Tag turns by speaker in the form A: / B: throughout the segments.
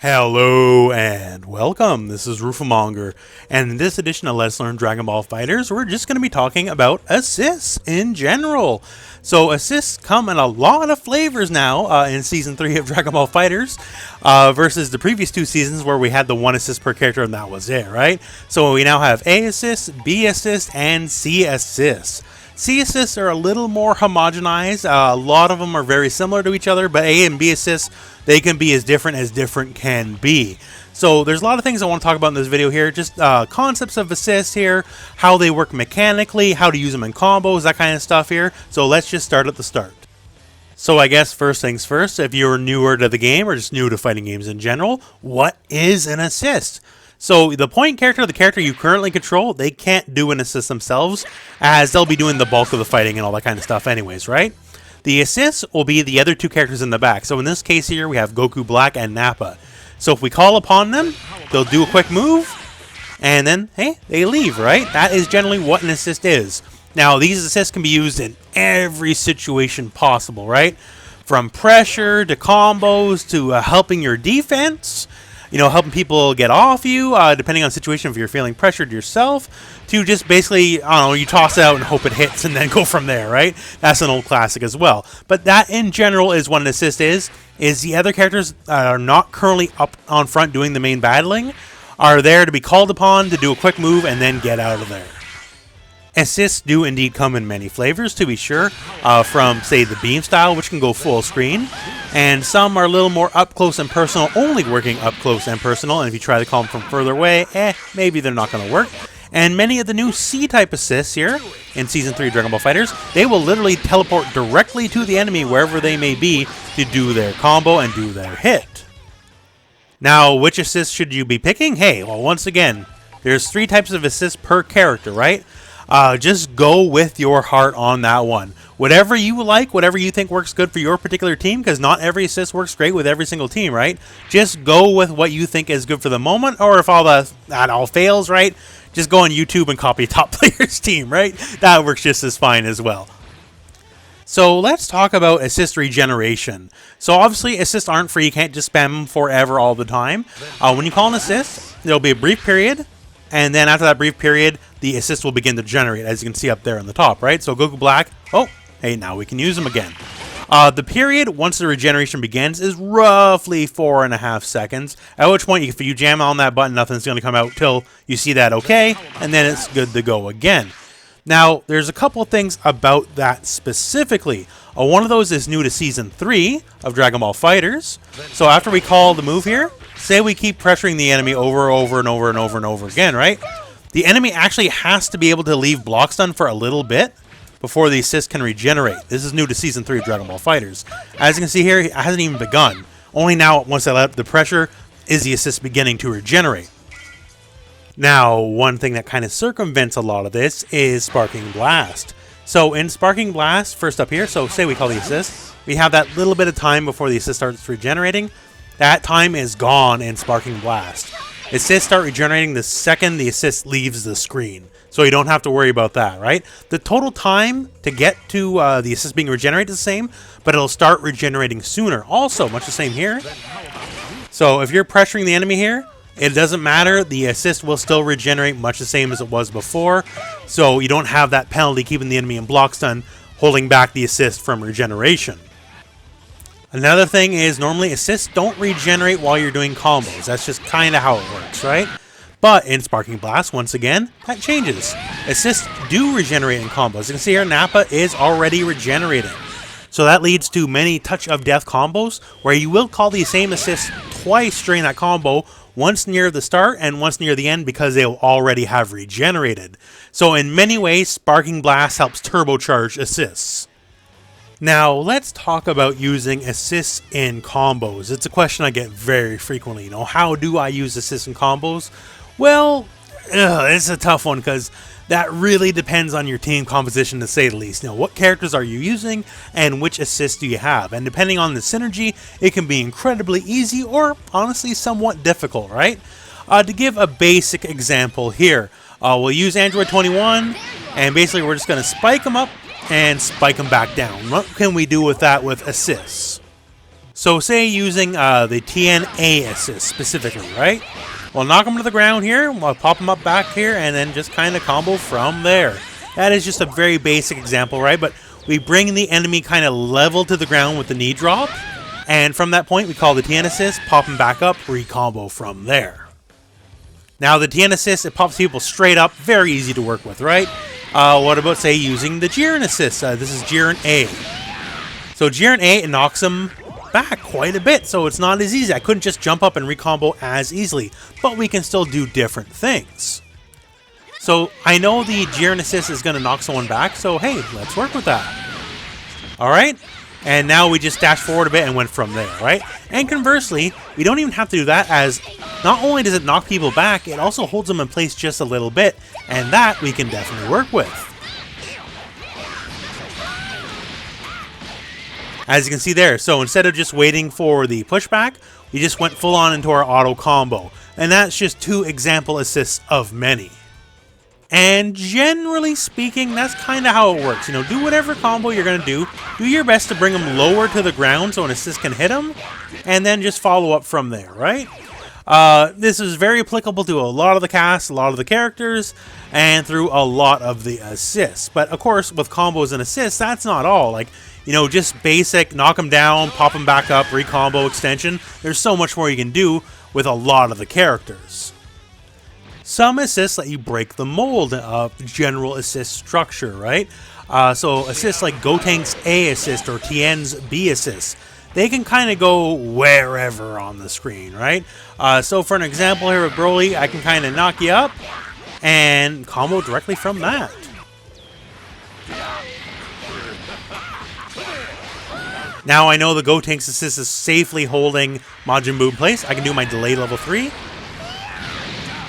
A: Hello and welcome. This is rooflemonger, and in this edition of Let's Learn Dragon Ball FighterZ, we're just going to be talking about assists in general. So assists come in a lot of flavors now in Season 3 of Dragon Ball FighterZ versus the previous two seasons where we had the one assist per character and that was it, right? So we now have A assist, B assist, and C assists. C assists are a little more homogenized. A lot of them are very similar to each other, but A and B assists, they can be as different can be. So there's a lot of things I want to talk about in this video here. Just concepts of assists here, how they work mechanically, how to use them in combos, that kind of stuff here. So let's just start at the start. So I guess first things first, if you're newer to the game or just new to fighting games in general, what is an assist? So the point character, the character you currently control, they can't do an assist themselves, as they'll be doing the bulk of the fighting and all that kind of stuff anyways, right? The assists will be the other two characters in the back. So in this case here, we have Goku Black and Nappa. So if we call upon them, they'll do a quick move, and then, hey, they leave, right? That is generally what an assist is. Now, these assists can be used in every situation possible, right? From pressure to combos to helping your defense, you know, helping people get off you, depending on the situation, if you're feeling pressured yourself, to just basically, I don't know, you toss it out and hope it hits and then go from there, right? That's an old classic as well. But that, in general, is what an assist is the other characters that are not currently up on front doing the main battling are there to be called upon to do a quick move and then get out of there. Assists do indeed come in many flavors, to be sure, from, say, the beam style, which can go full screen, and some are a little more up close and personal, only working up close and personal, and if you try to call them from further away, maybe they're not going to work. And many of the new C-type assists here in Season 3 of Dragon Ball FighterZ, they will literally teleport directly to the enemy wherever they may be to do their combo and do their hit. Now, which assist should you be picking? Hey, well, once again, there's 3 types of assists per character, right? Just go with your heart on that one. Whatever you like, whatever you think works good for your particular team, because not every assist works great with every single team, right? Just go with what you think is good for the moment, or if that all fails, right? Just go on YouTube and copy a top player's team, right? That works just as fine as well. So let's talk about assist regeneration. So obviously assists aren't free, you can't just spam them forever all the time. When you call an assist, there'll be a brief period, and then after that brief period, the assist will begin to generate, as you can see up there on the top, right? So Goku Black, oh, hey, now we can use him again. The period, once the regeneration begins, is roughly 4.5 seconds, at which point, if you jam on that button, nothing's going to come out till you see that okay, and then it's good to go again. Now, there's a couple things about that specifically. One of those is new to Season 3 of Dragon Ball FighterZ. So after we call the move here, say we keep pressuring the enemy over and over again, right? The enemy actually has to be able to leave block stun for a little bit before the assist can regenerate. This is new to Season 3 of Dragon Ball FighterZ. As you can see here, it hasn't even begun. Only now, once I let up the pressure, is the assist beginning to regenerate. Now, one thing that kind of circumvents a lot of this is Sparking Blast. So in Sparking Blast, first up here, so say we call the assist, we have that little bit of time before the assist starts regenerating. That time is gone in Sparking Blast. Assists start regenerating the second the assist leaves the screen. So you don't have to worry about that, right? The total time to get to the assist being regenerated is the same, but it'll start regenerating sooner. Also, much the same here. So if you're pressuring the enemy here, it doesn't matter. The assist will still regenerate much the same as it was before. So you don't have that penalty keeping the enemy in block stun, holding back the assist from regeneration. Another thing is normally assists don't regenerate while you're doing combos. That's just kind of how it works, right? But in Sparking Blast, once again, that changes. Assists do regenerate in combos. As you can see here, Nappa is already regenerating. So that leads to many touch of death combos where you will call the same assist twice during that combo, once near the start and once near the end because they will already have regenerated. So in many ways, Sparking Blast helps turbocharge assists. Now, let's talk about using assists in combos. It's a question I get very frequently. You know, how do I use assists in combos? Well, it's a tough one because that really depends on your team composition, to say the least. You know, what characters are you using and which assists do you have? And depending on the synergy, it can be incredibly easy or honestly somewhat difficult, right? To give a basic example here, we'll use Android 21, and basically we're just going to spike them up and spike them back down. What can we do with that with assists? So say using the TNA assist specifically, right? We'll knock him to the ground here, we'll pop him up back here, and then just kind of combo from there. That is just a very basic example, right? But we bring the enemy kind of level to the ground with the knee drop, and from that point we call the TN assist, pop him back up, recombo from there. Now the TN assist, it pops people straight up, very easy to work with, right? What about, say, using the Jiren assist? This is Jiren A. So Jiren A, it knocks him back quite a bit, so it's not as easy. I couldn't just jump up and recombo as easily, but we can still do different things. So I know the Jiren assist is going to knock someone back, so hey, let's work with that. Alright, and now we just dash forward a bit and went from there, right? And conversely, we don't even have to do that, as not only does it knock people back, it also holds them in place just a little bit, and that we can definitely work with. As you can see there, so instead of just waiting for the pushback, we just went full on into our auto combo. And that's just 2 example assists of many. And generally speaking, that's kind of how it works. You know, do whatever combo you're going to do. Do your best to bring them lower to the ground so an assist can hit them. And then just follow up from there, right? This is very applicable to a lot of the cast, a lot of the characters, and through a lot of the assists. But of course, with combos and assists, that's not all. Like, you know, just basic, knock them down, pop them back up, recombo, extension. There's so much more you can do with a lot of the characters. Some assists let you break the mold of general assist structure, right? So assists like Gotenks A assist or Tien's B assist, they can kind of go wherever on the screen, right? So for an example here with Broly, I can kind of knock you up and combo directly from that. Now I know the Gotenks assist is safely holding Majin Buu in place. I can do my delay level 3,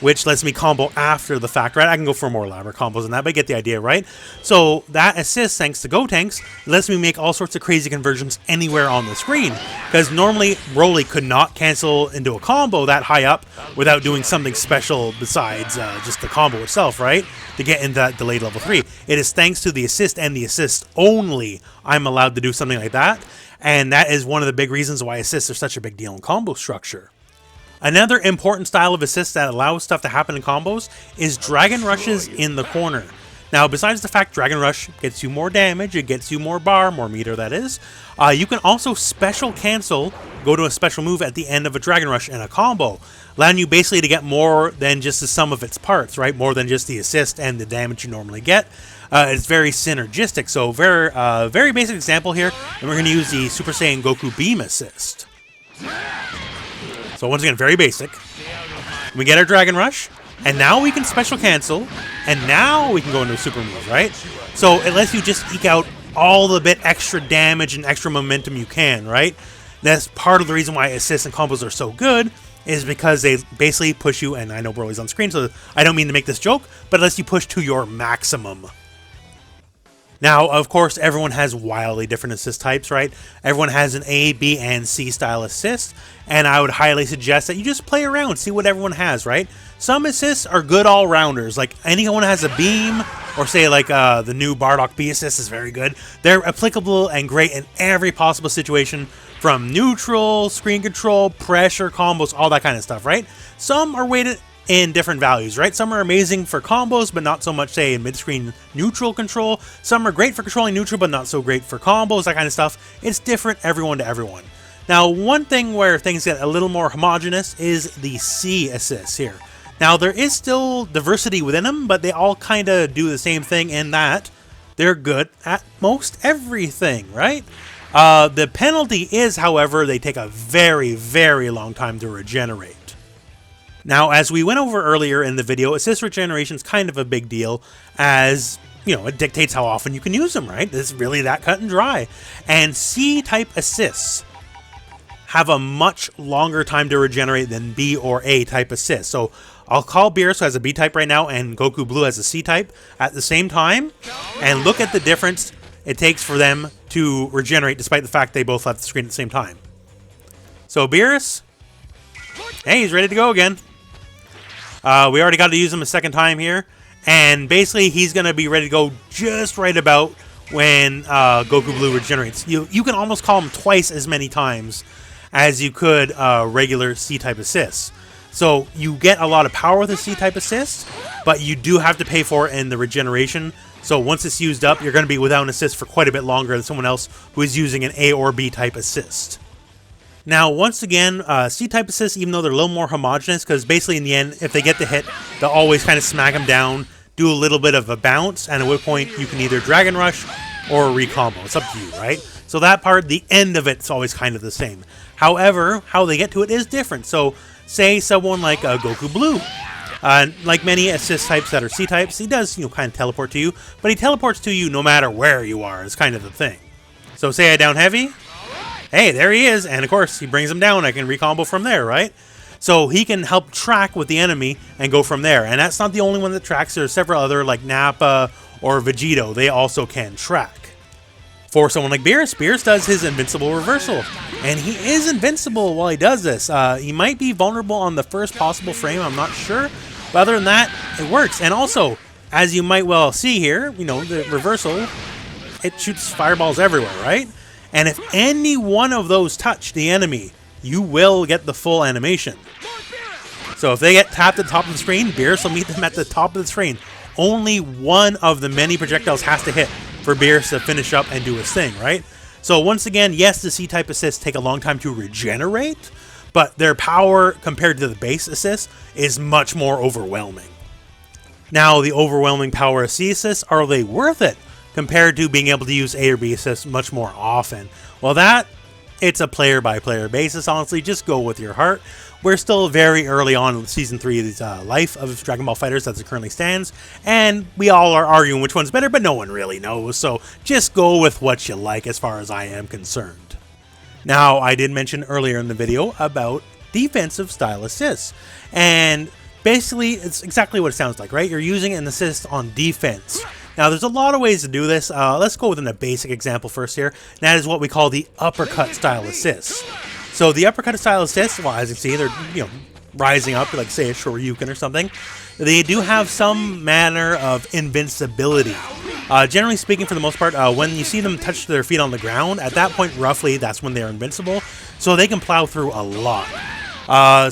A: which lets me combo after the fact, right? I can go for more elaborate combos than that, but you get the idea, right? So that assist, thanks to Gotenks, lets me make all sorts of crazy conversions anywhere on the screen. Because normally, Broly could not cancel into a combo that high up without doing something special besides just the combo itself, right? To get into that delayed level 3. It is thanks to the assist and the assist only I'm allowed to do something like that. And that is one of the big reasons why assists are such a big deal in combo structure. Another important style of assist that allows stuff to happen in combos is Dragon Rushes in the corner. Now, besides the fact Dragon Rush gets you more damage, it gets you more bar, more meter that is, you can also special cancel, go to a special move at the end of a Dragon Rush in a combo, allowing you basically to get more than just the sum of its parts, right? More than just the assist and the damage you normally get. It's very synergistic, so very basic example here, and we're going to use the Super Saiyan Goku Beam assist. So once again, very basic. We get our Dragon Rush, and now we can special cancel, and now we can go into a super move, right? So it lets you just eke out all the bit extra damage and extra momentum you can, right? That's part of the reason why assists and combos are so good, is because they basically push you, and I know Broly's on screen, so I don't mean to make this joke, but it lets you push to your maximum. Now, of course, everyone has wildly different assist types, right? Everyone has an A, B, and C style assist, and I would highly suggest that you just play around, see what everyone has, right? Some assists are good all-rounders, like anyone has a beam, or say like the new Bardock B assist is very good. They're applicable and great in every possible situation, from neutral, screen control, pressure, combos, all that kind of stuff, right? Some are weighted in different values, right? Some are amazing for combos, but not so much, say, in mid-screen neutral control. Some are great for controlling neutral, but not so great for combos, that kind of stuff. It's different everyone to everyone. Now, one thing where things get a little more homogenous is the C assists here. Now, there is still diversity within them, but they all kind of do the same thing in that they're good at most everything, right? The penalty is, however, they take a very long time to regenerate. Now, as we went over earlier in the video, assist regeneration is kind of a big deal, as, you know, it dictates how often you can use them, right? It's really that cut and dry. And C-type assists have a much longer time to regenerate than B or A-type assists. So I'll call Beerus, who has a B-type right now, and Goku Blue has a C-type at the same time, and look at the difference it takes for them to regenerate, despite the fact they both left the screen at the same time. So Beerus, hey, he's ready to go again. We already got to use him a second time here, and basically he's going to be ready to go just right about when Goku Blue regenerates. You can almost call him twice as many times as you could regular C-type assists. So you get a lot of power with a C-type assist, but you do have to pay for it in the regeneration. So once it's used up, you're going to be without an assist for quite a bit longer than someone else who is using an A or B-type assist. Now, once again, C-type assists, even though they're a little more homogenous, because basically in the end, if they get the hit, they'll always kind of smack them down, do a little bit of a bounce, and at which point you can either Dragon Rush or recombo. It's up to you, right? So that part, the end of it's always kind of the same. However, how they get to it is different. So say someone like Goku Blue, like many assist types that are C-types, he does, kind of teleport to you, but he teleports to you no matter where you are, is kind of the thing. So say I down heavy, hey, there he is, and of course, he brings him down, I can recombo from there, right? So he can help track with the enemy and go from there, and that's not the only one that tracks. There's several other, like Nappa or Vegito, they also can track. For someone like Beerus, Beerus does his invincible reversal, and he is invincible while he does this. He might be vulnerable on the first possible frame, I'm not sure, but other than that, it works. And also, as you might well see here, the reversal, it shoots fireballs everywhere, right? And if any one of those touch the enemy, you will get the full animation. So if they get tapped at the top of the screen, Beerus will meet them at the top of the screen. Only one of the many projectiles has to hit for Beerus to finish up and do his thing, right? So once again, yes, the C-type assists take a long time to regenerate, but their power compared to the base assist is much more overwhelming. Now, the overwhelming power of C assists, are they worth it compared to being able to use A or B assists much more often? Well, it's a player-by-player basis, honestly. Just go with your heart. We're still very early on in Season 3's life of Dragon Ball FighterZ as it currently stands, and we all are arguing which one's better, but no one really knows, so just go with what you like as far as I am concerned. Now, I did mention earlier in the video about defensive style assists, and basically, it's exactly what it sounds like, right? You're using an assist on defense. Now, there's a lot of ways to do this. Let's go with a basic example first here. And that is what we call the uppercut style assist. So the uppercut style assist, well, as you see, they're rising up, like say a Shoryuken or something. They do have some manner of invincibility. Generally speaking, for the most part, when you see them touch their feet on the ground, at that point, roughly, that's when they're invincible. So they can plow through a lot.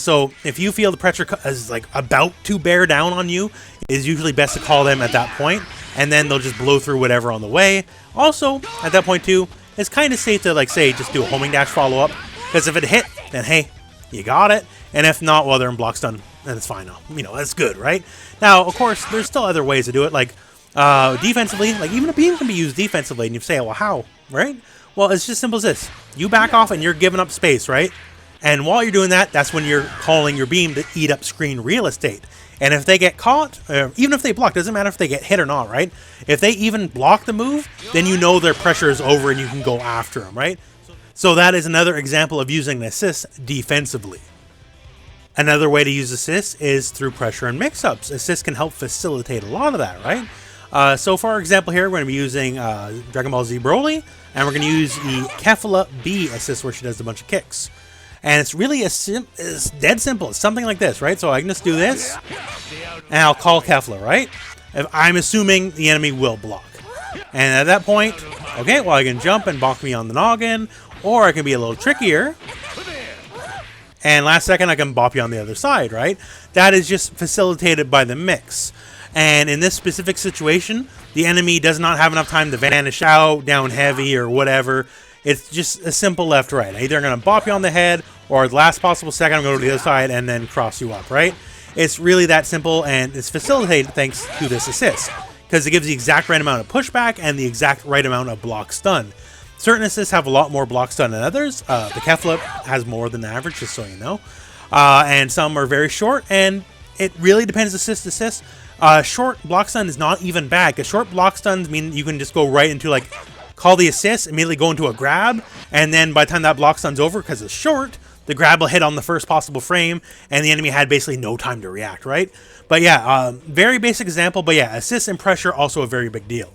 A: So if you feel the pressure is like about to bear down on you, it is usually best to call them at that point, and then they'll just blow through whatever on the way. Also, at that point too, it's kind of safe to, like, say, just do a homing dash follow-up, because if it hit, then hey, you got it, and if not, well, they're in block stun, then it's fine. That's good, right? Now, of course, there's still other ways to do it, like defensively, like even a beam can be used defensively, and you say, well, how, right? Well, it's just simple as this. You back off and you're giving up space, right? And while you're doing that, that's when you're calling your beam to eat up screen real estate. And if they get caught, even if they block, doesn't matter if they get hit or not, right? If they even block the move, then you know their pressure is over and you can go after them, right? So that is another example of using the assist defensively. Another way to use assists is through pressure and mix-ups. Assists can help facilitate a lot of that, right? So for our example here, we're going to be using Dragon Ball Z Broly, and we're going to use the Kefla B assist where she does a bunch of kicks. And it's really it's dead simple. It's something like this, right? So I can just do this, and I'll call Kefla, right? If I'm assuming the enemy will block. And at that point, okay, well, I can jump and bonk me on the noggin, or I can be a little trickier. And last second, I can bop you on the other side, right? That is just facilitated by the mix. And in this specific situation, the enemy does not have enough time to vanish out, down heavy, or whatever. It's just a simple left-right. Either I'm going to bop you on the head, or at the last possible second, I'm going to go to the other side and then cross you up, right? It's really that simple, and it's facilitated thanks to this assist, because it gives the exact right amount of pushback and the exact right amount of block stun. Certain assists have a lot more block stun than others. The Kefla has more than average, just so you know. And some are very short, and it really depends assist to assist. Short block stun is not even bad, because short block stuns mean you can just go right into, like, call the assist, immediately go into a grab, and then by the time that block stun's over, because it's short, the grab will hit on the first possible frame, and the enemy had basically no time to react, right? But yeah, very basic example, but yeah, assist and pressure also a very big deal.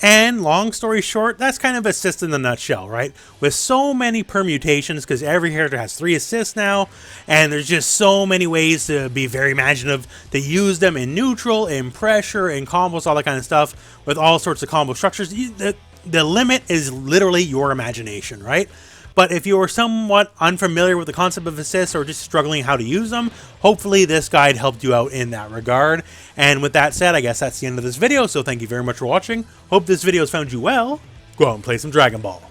A: And long story short, that's kind of assist in a nutshell, right? With so many permutations, because every character has 3 assists now, and there's just so many ways to be very imaginative, to use them in neutral, in pressure, in combos, all that kind of stuff, with all sorts of combo structures. The limit is literally your imagination, right? But if you're somewhat unfamiliar with the concept of assists or just struggling how to use them, hopefully this guide helped you out in that regard. And with that said, I guess that's the end of this video, so thank you very much for watching. Hope this video has found you well. Go out and play some Dragon Ball.